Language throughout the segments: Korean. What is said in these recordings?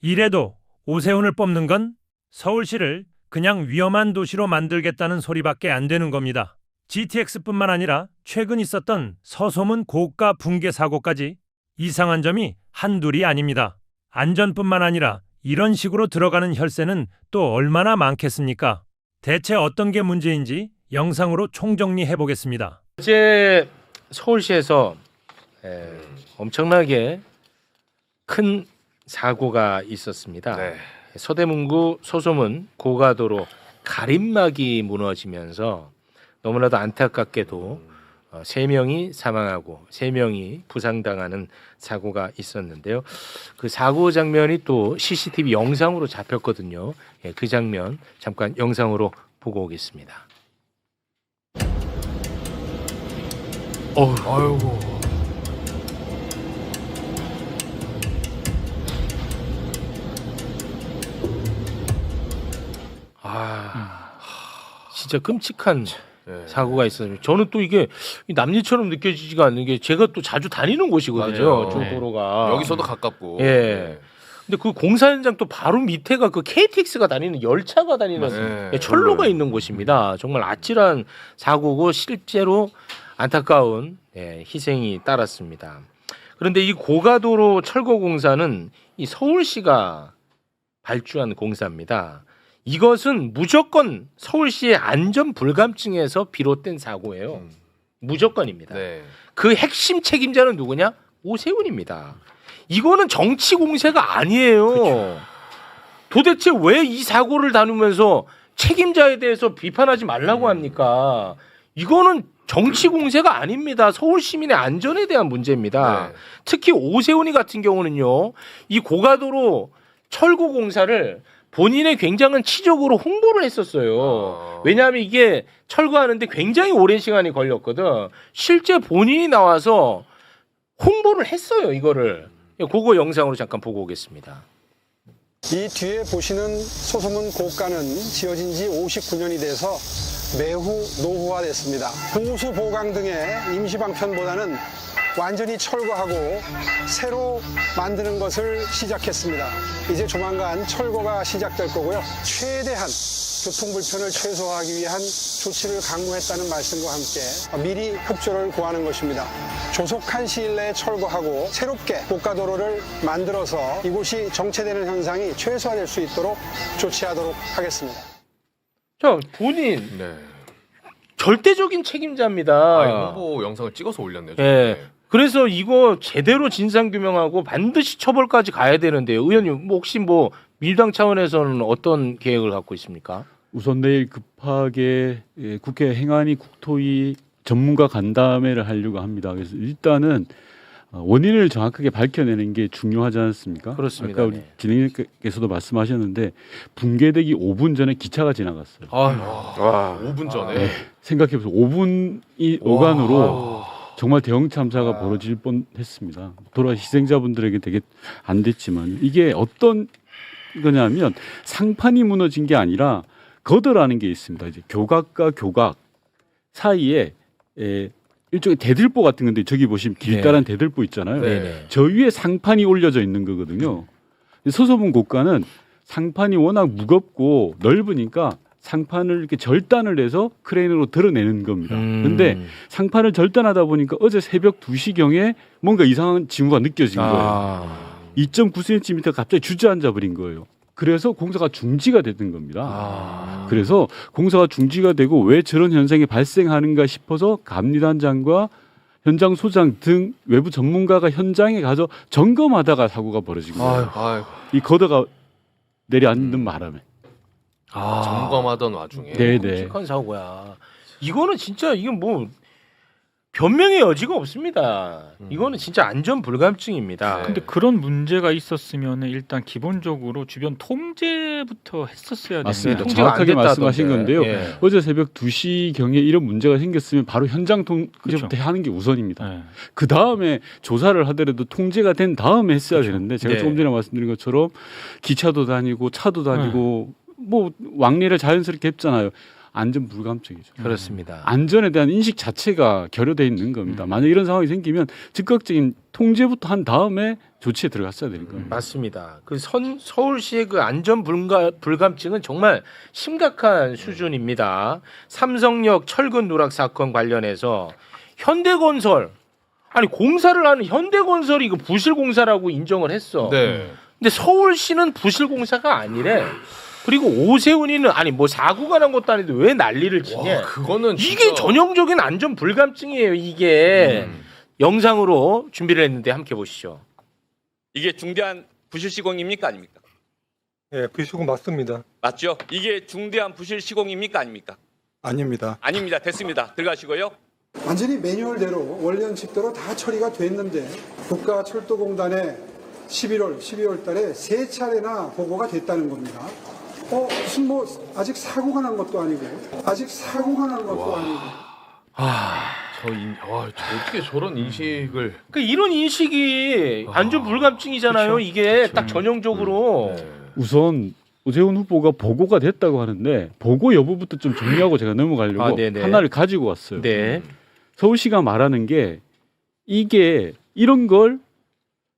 이래도 오세훈을 뽑는 건 서울시를 그냥 위험한 도시로 만들겠다는 소리밖에 안 되는 겁니다. GTX뿐만 아니라 최근 있었던 서소문 고가 붕괴 사고까지 이상한 점이 한둘이 아닙니다. 안전뿐만 아니라 이런 식으로 들어가는 혈세는 또 얼마나 많겠습니까? 대체 어떤 게 문제인지 영상으로 총정리해 보겠습니다. 어제 서울시에서 엄청나게 큰 사고가 있었습니다. 네. 서대문구 소소문 고가도로 가림막이 무너지면서 너무나도 안타깝게도 3명이 사망하고 3명이 부상당하는 사고가 있었는데요. 그 사고 장면이 또 CCTV 영상으로 잡혔거든요. 그 장면 잠깐 영상으로 보고 오겠습니다. 아이고. 진짜 끔찍한 네. 사고가 있었어요. 저는 또 이게 남일처럼 느껴지지가 않는 게 제가 또 자주 다니는 곳이거든요. 맞아요. 저 네. 도로가. 여기서도 가깝고. 예. 근데 그 공사 현장 또 바로 밑에가 그 KTX가 다니는 열차가 다니는 네. 철로가 있는 곳입니다. 정말 아찔한 사고고 실제로 안타까운 희생이 따랐습니다. 그런데 이 고가도로 철거 공사는 이 서울시가 발주한 공사입니다. 이것은 무조건 서울시의 안전 불감증에서 비롯된 사고예요. 무조건입니다. 네. 그 핵심 책임자는 누구냐? 오세훈입니다. 이거는 정치 공세가 아니에요. 그쵸. 도대체 왜 이 사고를 다루면서 책임자에 대해서 비판하지 말라고 합니까? 이거는 정치 공세가 아닙니다. 서울 시민의 안전에 대한 문제입니다. 네. 특히 오세훈이 같은 경우는요. 이 고가도로 철거 공사를 본인의 굉장한 치적으로 홍보를 했었어요. 왜냐하면 이게 철거하는데 굉장히 오랜 시간이 걸렸거든. 실제 본인이 나와서 홍보를 했어요. 이거를. 그거 영상으로 잠깐 보고 오겠습니다. 이 뒤에 보시는 소소문 고가는 지어진 지 59년이 돼서 매우 노후화됐습니다. 보수 보강 등의 임시 방편보다는 완전히 철거하고 새로 만드는 것을 시작했습니다. 이제 조만간 철거가 시작될 거고요. 최대한 교통 불편을 최소화하기 위한 조치를 강구했다는 말씀과 함께 미리 협조를 구하는 것입니다. 조속한 시일 내에 철거하고 새롭게 고가도로를 만들어서 이곳이 정체되는 현상이 최소화될 수 있도록 조치하도록 하겠습니다. 자, 본인 네. 절대적인 책임자입니다. 홍보 영상을 찍어서 올렸네요. 예. 그래서 이거 제대로 진상 규명하고 반드시 처벌까지 가야 되는데요. 의원님 혹시 뭐 민주당 차원에서는 어떤 계획을 갖고 있습니까? 우선 내일 급하게 국회 행안위 국토위 전문가 간담회를 하려고 합니다. 그래서 일단은 원인을 정확하게 밝혀내는 게 중요하지 않습니까? 그렇습니다. 아까 우리 네. 진행자께서도 말씀하셨는데 붕괴되기 5분 전에 기차가 지나갔어요. 와, 5분 전에. 네. 생각해보세요. 5분이 오간으로 정말 대형 참사가 벌어질 뻔했습니다. 돌아가신 희생자분들에게 되게 안 됐지만 이게 어떤 거냐면 상판이 무너진 게 아니라 거더라는 게 있습니다. 이제 교각과 교각 사이에 일종의 대들보 같은 건데 저기 보시면 길다란 대들보 있잖아요. 네네. 저 위에 상판이 올려져 있는 거거든요. 서소문 고가는 상판이 워낙 무겁고 넓으니까 상판을 이렇게 절단을 해서 크레인으로 드러내는 겁니다. 그런데 상판을 절단하다 보니까 어제 새벽 2시경에 뭔가 이상한 징후가 느껴진 거예요. 2.9cm 갑자기 주저앉아 버린 거예요. 그래서 공사가 중지가 됐던 겁니다. 그래서 공사가 중지가 되고 왜 저런 현상이 발생하는가 싶어서 감리단장과 현장 소장 등 외부 전문가가 현장에 가서 점검하다가 사고가 벌어진 거예요. 아이고. 이 거더가 내려앉는 바람에. 점검하던 와중에. 네네. 끔찍한 사고야. 이거는 진짜 이게 뭐 변명의 여지가 없습니다. 이거는 진짜 안전 불감증입니다. 네. 근데 그런 문제가 있었으면 일단 기본적으로 주변 통제부터 했었어야 맞습니다. 되는데 통제가 안 정확하게 말씀하신 됐다던데. 건데요. 예. 어제 새벽 2시경에 이런 문제가 생겼으면 바로 현장 통제부터 그렇죠. 하는 게 우선입니다. 네. 그 다음에 조사를 하더라도 통제가 된 다음에 했어야 되는데 제가 네. 조금 전에 말씀드린 것처럼 기차도 다니고 차도 다니고 뭐 왕래를 자연스럽게 했잖아요. 안전 불감증이죠. 그렇습니다. 안전에 대한 인식 자체가 결여돼 있는 겁니다. 만약 이런 상황이 생기면 즉각적인 통제부터 한 다음에 조치에 들어갔어야 되는 겁니다. 맞습니다. 그 서울시의 그 안전 불감증은 정말 심각한 수준입니다. 삼성역 철근 누락 사건 관련해서 현대건설 아니 공사를 하는 현대건설이 그 부실 공사라고 인정을 했어. 네. 근데 서울시는 부실 공사가 아니래. 그리고 오세훈이는 아니 뭐 사고가 난 것도 아닌데 왜 난리를 치냐. 와, 그거는 이게 진짜... 전형적인 안전 불감증이에요. 이게 영상으로 준비를 했는데 함께 보시죠. 이게 중대한 부실 시공입니까 아닙니까? 예, 부실시공 맞습니다. 맞죠? 이게 중대한 부실 시공입니까 아닙니까? 아닙니다. 아닙니다. 됐습니다. 들어가시고요. 완전히 매뉴얼대로 원년식대로 다 처리가 됐는데 국가철도공단에 12월 달에 3차례나 보고가 됐다는 겁니다. 무슨 뭐 아직 사고가 난 것도 아니고 저 어떻게 저런 인식을 그 이런 인식이 안전 불감증이잖아요. 이게 딱 전형적으로. 네. 우선 오세훈 후보가 보고가 됐다고 하는데 보고 여부부터 좀 정리하고 제가 넘어가려고 네네. 하나를 가지고 왔어요. 네. 서울시가 말하는 게 이게 이런 걸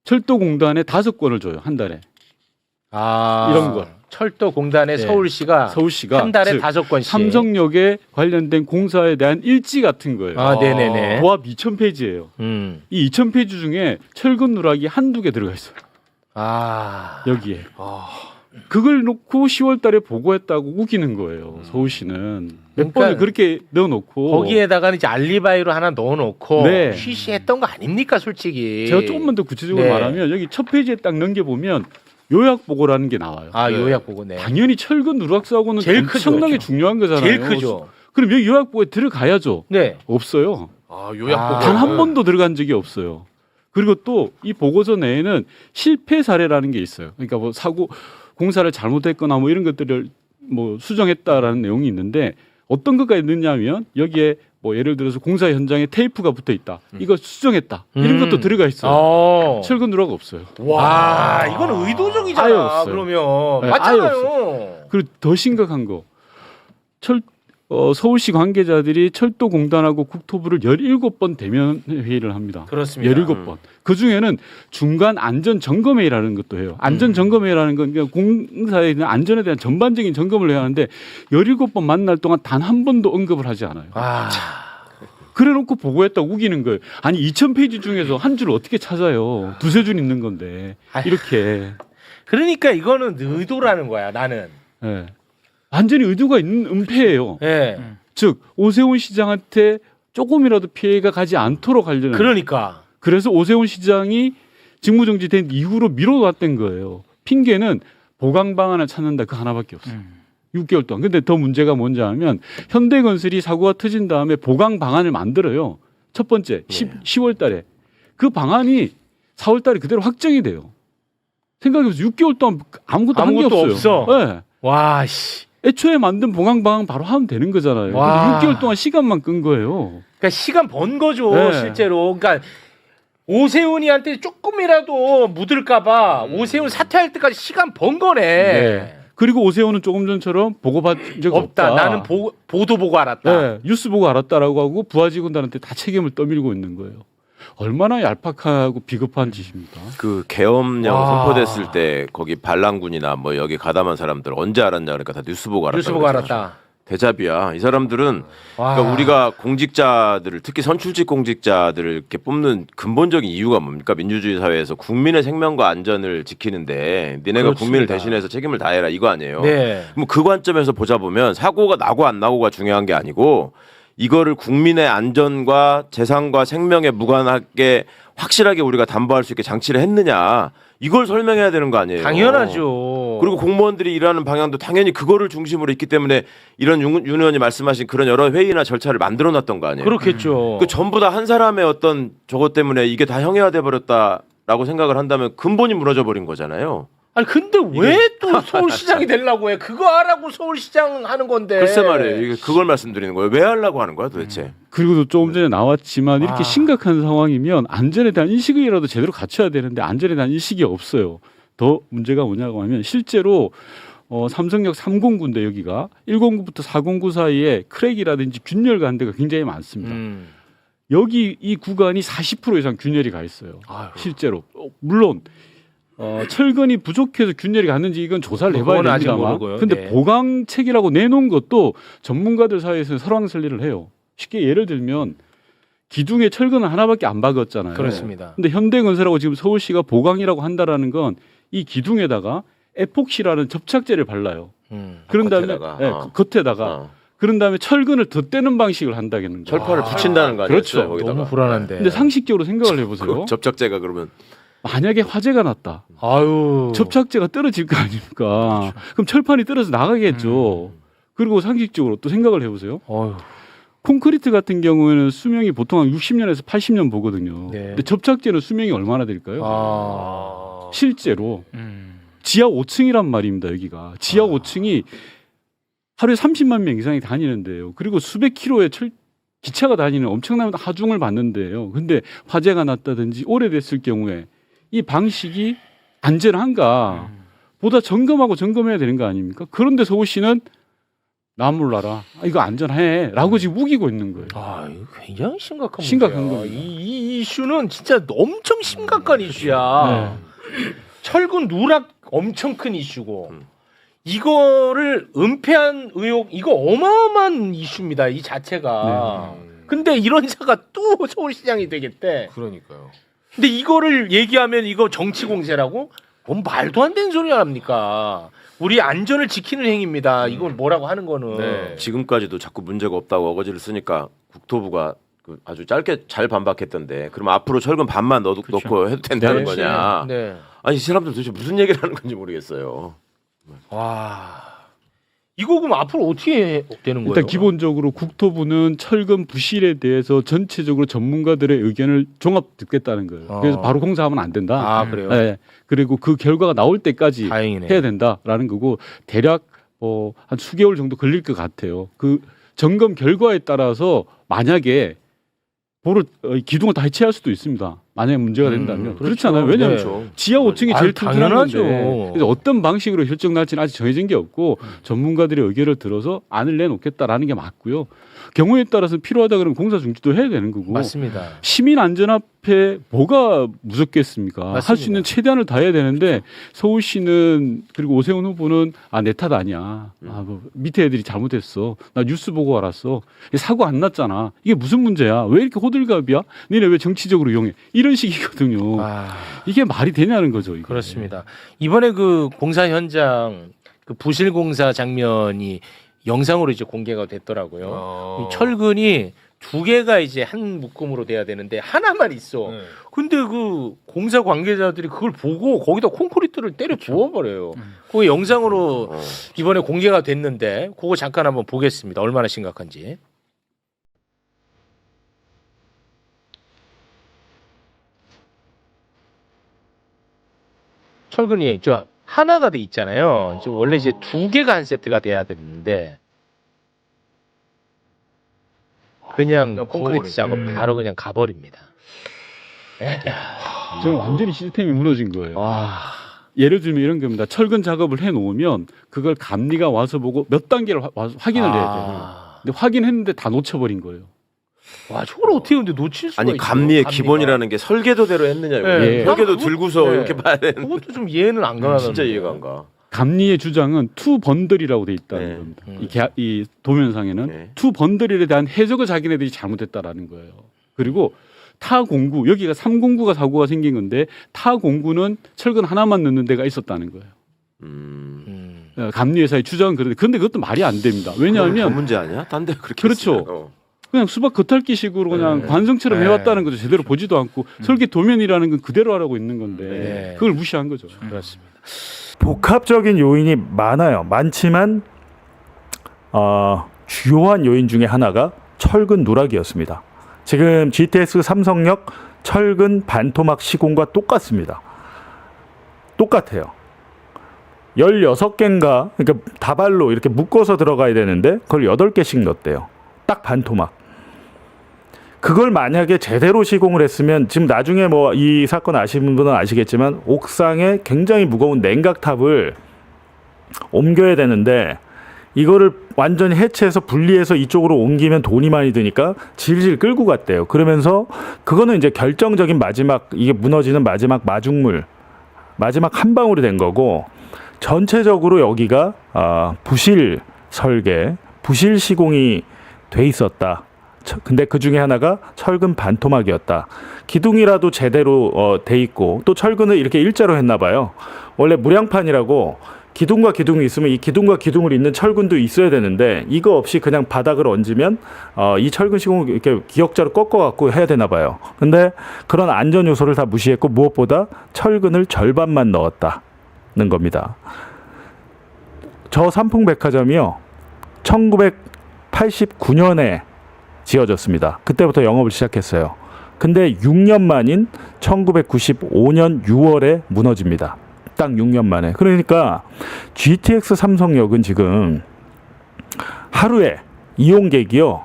철도공단에 5건을 줘요. 한 달에. 이런 걸. 철도공단에 네. 서울시가 한 달에 즉 5건씩. 삼성역에 관련된 공사에 대한 일지 같은 거예요. 네네네. 고압 2,000페이지예요. 이 2,000페이지 중에 철근 누락이 한두 개 들어가 있어요. 여기에. 그걸 놓고 10월 달에 보고했다고 우기는 거예요. 서울시는. 몇 그러니까 번을 그렇게 넣어놓고. 거기에다가 이제 알리바이로 하나 넣어놓고 네. 쉬쉬했던 거 아닙니까, 솔직히. 제가 조금만 더 구체적으로 네. 말하면 여기 첫 페이지에 딱 넘겨보면 요약 보고라는 게 나와요. 요약 보고네. 당연히 철근 누락 사고는 제일 크죠. 엄청나게 중요한 거잖아요. 제일 크죠. 그럼 여기 요약 보고에 들어가야죠. 네. 없어요. 요약 보고 단 한 번도 들어간 적이 없어요. 그리고 또 이 보고서 내에는 실패 사례라는 게 있어요. 그러니까 뭐 사고 공사를 잘못했거나 뭐 이런 것들을 뭐 수정했다라는 내용이 있는데 어떤 것가 있느냐면 여기에 뭐 예를 들어서 공사 현장에 테이프가 붙어 있다. 이거 수정했다. 이런 것도 들어가 있어요. 철근 누락 없어요. 와, 이거는 아예 의도적이잖아. 없어요. 그러면 네, 맞잖아요. 그리고 더 심각한 거. 서울시 관계자들이 철도공단하고 국토부를 17번 대면 회의를 합니다. 그렇습니다. 17번. 그 중에는 중간 안전 점검 회의라는 것도 해요. 안전 점검 회의라는 건 그러니까 공사에 대한 안전에 대한 전반적인 점검을 해야 하는데 17번 만날 동안 단 한 번도 언급을 하지 않아요. 그래 놓고 보고했다고 우기는 거예요. 아니 2,000페이지 중에서 한 줄을 어떻게 찾아요. 두세 줄 있는 건데. 이렇게. 그러니까 이거는 의도라는 거야, 나는. 네. 완전히 의도가 있는 은폐예요. 예. 즉 오세훈 시장한테 조금이라도 피해가 가지 않도록 하려는. 그러니까. 그래서 오세훈 시장이 직무정지된 이후로 미뤄왔던 거예요. 핑계는 보강 방안을 찾는다. 그 하나밖에 없어요. 6개월 동안. 근데 더 문제가 뭔지 하면 현대건설이 사고가 터진 다음에 보강 방안을 만들어요. 첫 번째 10월 달에. 그 방안이 4월 달에 그대로 확정이 돼요. 생각해보세요. 6개월 동안 아무것도 한 게 없어요. 없어. 네. 와, 씨. 애초에 만든 보강 방안 바로 하면 되는 거잖아요. 와. 근데 6개월 동안 시간만 끈 거예요. 그러니까 시간 번 거죠, 네. 실제로. 그러니까 오세훈이한테 조금이라도 묻을까봐 오세훈 사퇴할 때까지 시간 번 거네. 네. 그리고 오세훈은 조금 전처럼 보고받은 적이 없다. 나는 보도 보고 알았다. 네, 뉴스 보고 알았다라고 하고 부하 직원들한테 다 책임을 떠밀고 있는 거예요. 얼마나 얄팍하고 비겁한 짓입니까? 그 계엄령 선포됐을 때 거기 반란군이나 뭐 여기 가담한 사람들 언제 알았냐 그러니까 다 뉴스 보고 알았다. 뉴스 보고 알았다. 대잡이야. 이 사람들은 그러니까 우리가 공직자들을 특히 선출직 공직자들을 이렇게 뽑는 근본적인 이유가 뭡니까? 민주주의 사회에서 국민의 생명과 안전을 지키는데 니네가 그렇습니다. 국민을 대신해서 책임을 다해라 이거 아니에요. 네. 뭐 그 관점에서 보자 보면 사고가 나고 안 나고가 중요한 게 아니고 이거를 국민의 안전과 재산과 생명에 무관하게 확실하게 우리가 담보할 수 있게 장치를 했느냐 이걸 설명해야 되는 거 아니에요. 당연하죠. 그리고 공무원들이 일하는 방향도 당연히 그거를 중심으로 있기 때문에 이런 윤 의원이 말씀하신 그런 여러 회의나 절차를 만들어놨던 거 아니에요. 그렇겠죠. 그 전부 다 한 사람의 어떤 저것 때문에 이게 다 형해화돼 버렸다라고 생각을 한다면 근본이 무너져 버린 거잖아요. 아니 근데 왜 또 서울시장이 되려고 해? 그거 하라고 서울시장 하는 건데. 글쎄 말이에요. 이게 그걸 말씀드리는 거예요. 왜 하려고 하는 거야 도대체? 그리고 조금 전에 나왔지만 이렇게 심각한 상황이면 안전에 대한 인식이라도 제대로 갖춰야 되는데 안전에 대한 인식이 없어요. 더 문제가 뭐냐고 하면 실제로 삼성역 309인데 여기가 109부터 409 사이에 크랙이라든지 균열 간 데가 굉장히 많습니다. 여기 이 구간이 40% 이상 균열이 가 있어요. 실제로 물론 철근이 부족해서 균열이 갔는지 이건 조사를 해봐야 그건 아직 됩니다만 모르고요. 근데 네. 보강책이라고 내놓은 것도 전문가들 사이에서 설왕설래를 해요. 쉽게 예를 들면 기둥에 철근을 하나밖에 안 박았잖아요. 그렇습니다. 근데 현대건설하고 지금 서울시가 보강이라고 한다라는 건 이 기둥에다가 에폭시라는 접착제를 발라요. 그런 다음에 겉에다가. 네, 겉에다가 그런 다음에 철근을 덧대는 방식을 한다는 거예요. 철판을 붙인다는 거 아니었죠? 그렇죠. 거기다가. 너무 불안한데. 근데 상식적으로 생각을 해보세요. 그 접착제가 그러면 만약에 화재가 났다. 아유. 접착제가 떨어질 거 아닙니까? 그럼 철판이 떨어져 나가겠죠. 그리고 상식적으로 또 생각을 해보세요. 어휴. 콘크리트 같은 경우에는 수명이 보통 한 60년에서 80년 보거든요. 네. 근데 접착제는 수명이 얼마나 될까요? 실제로 지하 5층이란 말입니다. 여기가 지하 5층이 하루에 30만 명 이상이 다니는데요. 그리고 수백 킬로의 기차가 다니는 엄청난 하중을 받는데요. 근데 화재가 났다든지 오래됐을 경우에 이 방식이 안전한가 보다 점검해야 되는 거 아닙니까? 그런데 서울시는 나 몰라라. 이거 안전해. 라고 지금 우기고 있는 거예요. 아, 이거 굉장히 심각한 심각한 문제야. 겁니다. 이 이슈는 진짜 엄청 심각한 이슈야. 철근 누락 엄청 큰 이슈고 이거를 은폐한 의혹 이거 어마어마한 이슈입니다. 이 자체가. 근데 이런 자가 또 서울시장이 되겠대. 그러니까요. 근데 이거를 얘기하면 이거 정치 공세라고? 뭔 말도 안 되는 소리 합니까? 우리 안전을 지키는 행위입니다. 이건 뭐라고 하는 거는. 네. 지금까지도 자꾸 문제가 없다고 어거지를 쓰니까 국토부가 그 아주 짧게 잘 반박했던데 그럼 앞으로 철근 반만 넣고 해도 된다는 네. 거냐? 네. 아니 이 사람들 도대체 무슨 얘기를 하는 건지 모르겠어요. 와. 이거 그럼 앞으로 어떻게 되는 거예요? 일단 기본적으로 국토부는 철근 부실에 대해서 전체적으로 전문가들의 의견을 종합 듣겠다는 거예요. 그래서 바로 공사하면 안 된다. 아, 그래요? 네. 그리고 그 결과가 나올 때까지 다행이네. 해야 된다라는 거고 대략 한 수개월 정도 걸릴 것 같아요. 그 점검 결과에 따라서 만약에 기둥을 다 해체할 수도 있습니다. 만약에 문제가 된다면 그렇잖아요. 왜냐하면 네. 지하 5층이 아유, 제일 튼튼한 당연하죠. 건데 그래서 어떤 방식으로 결정 날지는 아직 정해진 게 없고 전문가들의 의견을 들어서 안을 내놓겠다라는 게 맞고요. 경우에 따라서 필요하다 그러면 공사 중지도 해야 되는 거고 맞습니다. 시민 안전 앞에 뭐가 무섭겠습니까? 할 수 있는 최대한을 다해야 되는데 서울시는 그리고 오세훈 후보는 내 탓 아니야. 뭐 밑에 애들이 잘못했어. 나 뉴스 보고 알았어. 사고 안 났잖아. 이게 무슨 문제야? 왜 이렇게 호들갑이야? 니네 왜 정치적으로 이용해? 이런 식이거든요. 이게 말이 되냐는 거죠. 이게. 그렇습니다. 이번에 그 공사 현장 그 부실 공사 장면이 영상으로 이제 공개가 됐더라고요. 이 철근이 두 개가 이제 한 묶음으로 돼야 되는데 하나만 있어. 근데 그 공사 관계자들이 그걸 보고 거기다 콘크리트를 때려 부어버려요. 그게 영상으로 이번에 공개가 됐는데 그거 잠깐 한번 보겠습니다. 얼마나 심각한지. 철근이 저 하나가 돼 있잖아요. 지금 원래 이제 두 개가 한 세트가 돼야 되는데 그냥 콘크리트 작업 바로 그냥 가버립니다. 저는 완전히 시스템이 무너진 거예요. 와. 예를 들면 이런 겁니다. 철근 작업을 해놓으면 그걸 감리가 와서 보고 몇 단계를 와서 확인을 해야 돼요. 근데 확인했는데 다 놓쳐버린 거예요. 와, 저걸 어떻게 근데 놓칠 수가 아니 있어요? 감리의 감리가. 기본이라는 게 설계도대로 했느냐 이거. 네. 설계도 그거- 들고서 네. 이렇게 봐야 되는. 그것도 좀 이해는 안 가는. 진짜 이해가 안 가. 감리의 주장은 투 번들이라고 돼 있다는 네. 겁니다. 이 도면상에는 네. 투 번들에 대한 해석을 자기네들이 잘못했다라는 거예요. 그리고 타 공구 여기가 3공구가 사고가 생긴 건데 타 공구는 철근 하나만 넣는 데가 있었다는 거예요. 감리회사의 주장은 그런데 근데 그것도 말이 안 됩니다. 그 왜냐하면 문제 아니야? 딴 데 그렇게 그렇죠. 했으면. 그냥 수박 겉핥기식으로 그냥 관성처럼 해왔다는 거죠. 제대로 보지도 않고 설계 도면이라는 건 그대로 하라고 있는 건데 네. 그걸 무시한 거죠. 그렇습니다. 복합적인 요인이 많지만 주요한 요인 중에 하나가 철근 누락이었습니다. 지금 GTX 삼성역 철근 반토막 시공과 똑같습니다. 똑같아요. 16개인가 그러니까 다발로 이렇게 묶어서 들어가야 되는데 그걸 8개씩 넣었대요. 딱 반토막. 그걸 만약에 제대로 시공을 했으면 지금 나중에 뭐 이 사건 아시는 분은 아시겠지만 옥상에 굉장히 무거운 냉각탑을 옮겨야 되는데 이거를 완전히 해체해서 분리해서 이쪽으로 옮기면 돈이 많이 드니까 질질 끌고 갔대요. 그러면서 그거는 이제 결정적인 마지막, 이게 무너지는 마지막 마중물, 마지막 한 방울이 된 거고, 전체적으로 여기가 부실 설계, 부실 시공이 돼 있었다. 근데 그 중에 하나가 철근 반토막이었다. 기둥이라도 제대로 돼 있고, 또 철근을 이렇게 일자로 했나 봐요. 원래 무량판이라고 기둥과 기둥이 있으면 이 기둥과 기둥을 잇는 철근도 있어야 되는데, 이거 없이 그냥 바닥을 얹으면 이 철근 시공을 이렇게 기역자로 꺾어갖고 해야 되나 봐요. 근데 그런 안전 요소를 다 무시했고, 무엇보다 철근을 절반만 넣었다는 겁니다. 저 삼풍백화점이요, 1989년에 지어졌습니다. 그때부터 영업을 시작했어요. 근데 6년 만인 1995년 6월에 무너집니다. 딱 6년 만에. 그러니까 GTX 삼성역은 지금 하루에 이용객이요,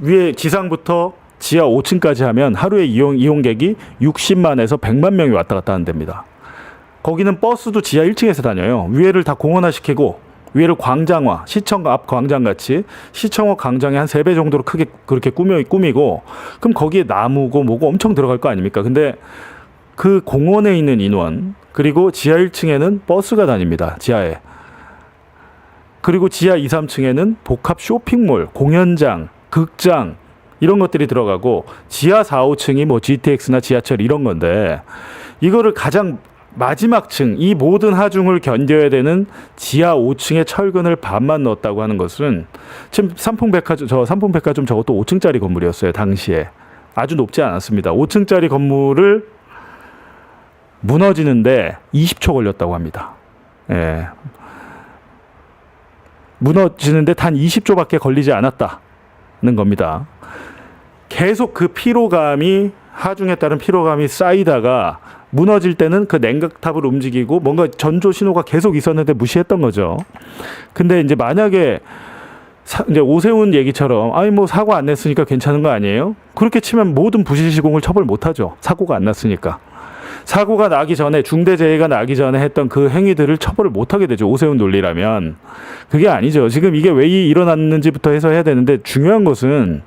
위에 지상부터 지하 5층까지 하면 하루에 이용객이 60만에서 100만 명이 왔다 갔다 하는 데입니다. 거기는 버스도 지하 1층에서 다녀요. 위에를 다 공원화시키고 위에를 광장화, 시청 앞 광장같이 시청역 광장의 한 3배 정도로 크게 그렇게 꾸미고, 그럼 거기에 나무고 뭐고 엄청 들어갈 거 아닙니까? 근데 그 공원에 있는 인원, 그리고 지하 1층에는 버스가 다닙니다. 지하에. 그리고 지하 2, 3층에는 복합 쇼핑몰, 공연장, 극장 이런 것들이 들어가고, 지하 4, 5층이 뭐 GTX나 지하철 이런 건데, 이거를 가장 마지막 층, 이 모든 하중을 견뎌야 되는 지하 5층에 철근을 반만 넣었다고 하는 것은, 지금 삼풍백화점 저것도 5층짜리 건물이었어요. 당시에 아주 높지 않았습니다. 5층짜리 건물을 무너지는데 20초 걸렸다고 합니다. 예. 무너지는데 단 20초밖에 걸리지 않았다는 겁니다. 계속 그 피로감이, 하중에 따른 피로감이 쌓이다가 무너질 때는 그 냉각탑을 움직이고 뭔가 전조 신호가 계속 있었는데 무시했던 거죠. 근데 이제 만약에 이제 오세훈 얘기처럼, 아니 뭐 사고 안 냈으니까 괜찮은 거 아니에요? 그렇게 치면 모든 부실 시공을 처벌 못 하죠. 사고가 안 났으니까. 사고가 나기 전에, 중대재해가 나기 전에 했던 그 행위들을 처벌을 못 하게 되죠. 오세훈 논리라면. 그게 아니죠. 지금 이게 왜 일어났는지부터 해서 해야 되는데, 중요한 것은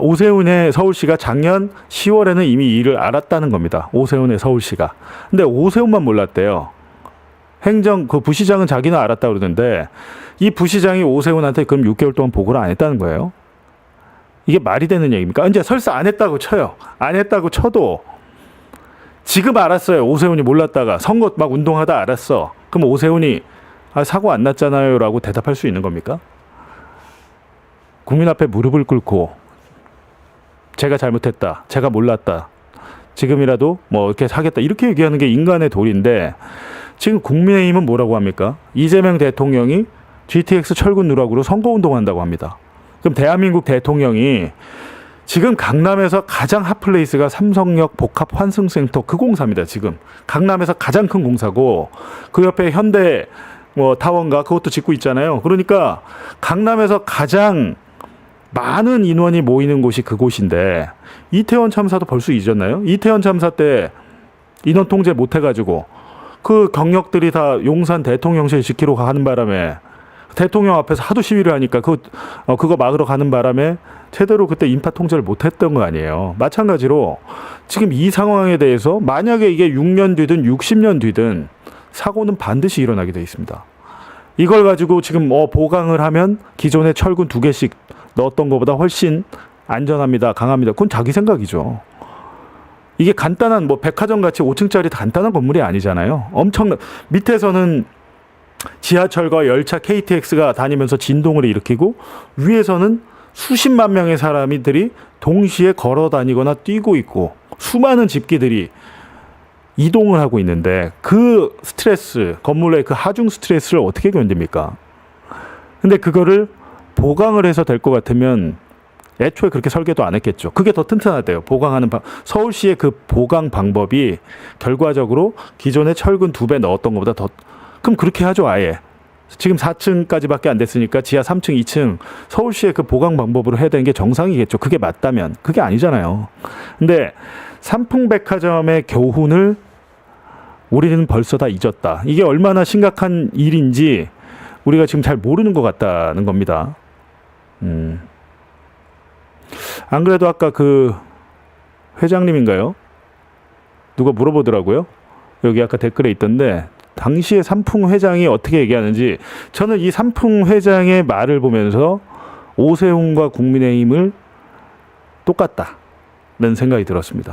오세훈의 서울시가 작년 10월에는 이미 이 일을 알았다는 겁니다. 오세훈의 서울시가. 근데 오세훈만 몰랐대요. 그 부시장은 자기는 알았다고 그러는데, 이 부시장이 오세훈한테 그럼 6개월 동안 보고를 안 했다는 거예요. 이게 말이 되는 얘기입니까? 이제 설사 안 했다고 쳐요. 안 했다고 쳐도 지금 알았어요. 오세훈이 몰랐다가 선거 막 운동하다 알았어. 그럼 오세훈이 사고 안 났잖아요 라고 대답할 수 있는 겁니까? 국민 앞에 무릎을 꿇고 제가 잘못했다, 제가 몰랐다, 지금이라도 뭐 이렇게 하겠다, 이렇게 얘기하는 게 인간의 도리인데, 지금 국민의힘은 뭐라고 합니까? 이재명 대통령이 GTX 철근 누락으로 선거운동한다고 합니다. 그럼 대한민국 대통령이 지금 강남에서 가장 핫플레이스가 삼성역 복합 환승센터 그 공사입니다. 지금 강남에서 가장 큰 공사고, 그 옆에 현대 뭐 타원가 그것도 짓고 있잖아요. 그러니까 강남에서 가장 많은 인원이 모이는 곳이 그곳인데, 이태원 참사도 벌써 잊었나요? 이태원 참사 때 인원 통제 못 해가지고 그 경력들이 다 용산 대통령실 지키러 가는 바람에, 대통령 앞에서 하도 시위를 하니까 그거 막으러 가는 바람에 제대로 그때 인파 통제를 못했던 거 아니에요. 마찬가지로 지금 이 상황에 대해서 만약에 이게 6년 뒤든 60년 뒤든 사고는 반드시 일어나게 돼 있습니다. 이걸 가지고 지금 보강을 하면 기존에 철근 2개씩 넣었던 것보다 훨씬 안전합니다, 강합니다. 그건 자기 생각이죠. 이게 간단한 뭐 백화점 같이 5층짜리 간단한 건물이 아니잖아요. 엄청 밑에서는 지하철과 열차 KTX가 다니면서 진동을 일으키고, 위에서는 수십만 명의 사람들이 동시에 걸어 다니거나 뛰고 있고 수많은 집기들이 이동을 하고 있는데, 그 스트레스, 건물의 그 하중 스트레스를 어떻게 견딥니까? 근데 그거를 보강을 해서 될 것 같으면 애초에 그렇게 설계도 안 했겠죠. 그게 더 튼튼하대요. 서울시의 그 보강 방법이 결과적으로 기존의 철근 2배 넣었던 것보다 더, 그럼 그렇게 하죠, 아예. 지금 4층까지밖에 안 됐으니까 지하 3층, 2층 서울시의 그 보강 방법으로 해야 되는 게 정상이겠죠. 그게 맞다면. 그게 아니잖아요. 근데 삼풍백화점의 교훈을 우리는 벌써 다 잊었다. 이게 얼마나 심각한 일인지 우리가 지금 잘 모르는 것 같다는 겁니다. 안 그래도 아까 그 회장님인가요? 누가 물어보더라고요. 여기 아까 댓글에 있던데 당시에 삼풍 회장이 어떻게 얘기하는지 저는 이 삼풍 회장의 말을 보면서 오세훈과 국민의힘을 똑같다는 생각이 들었습니다.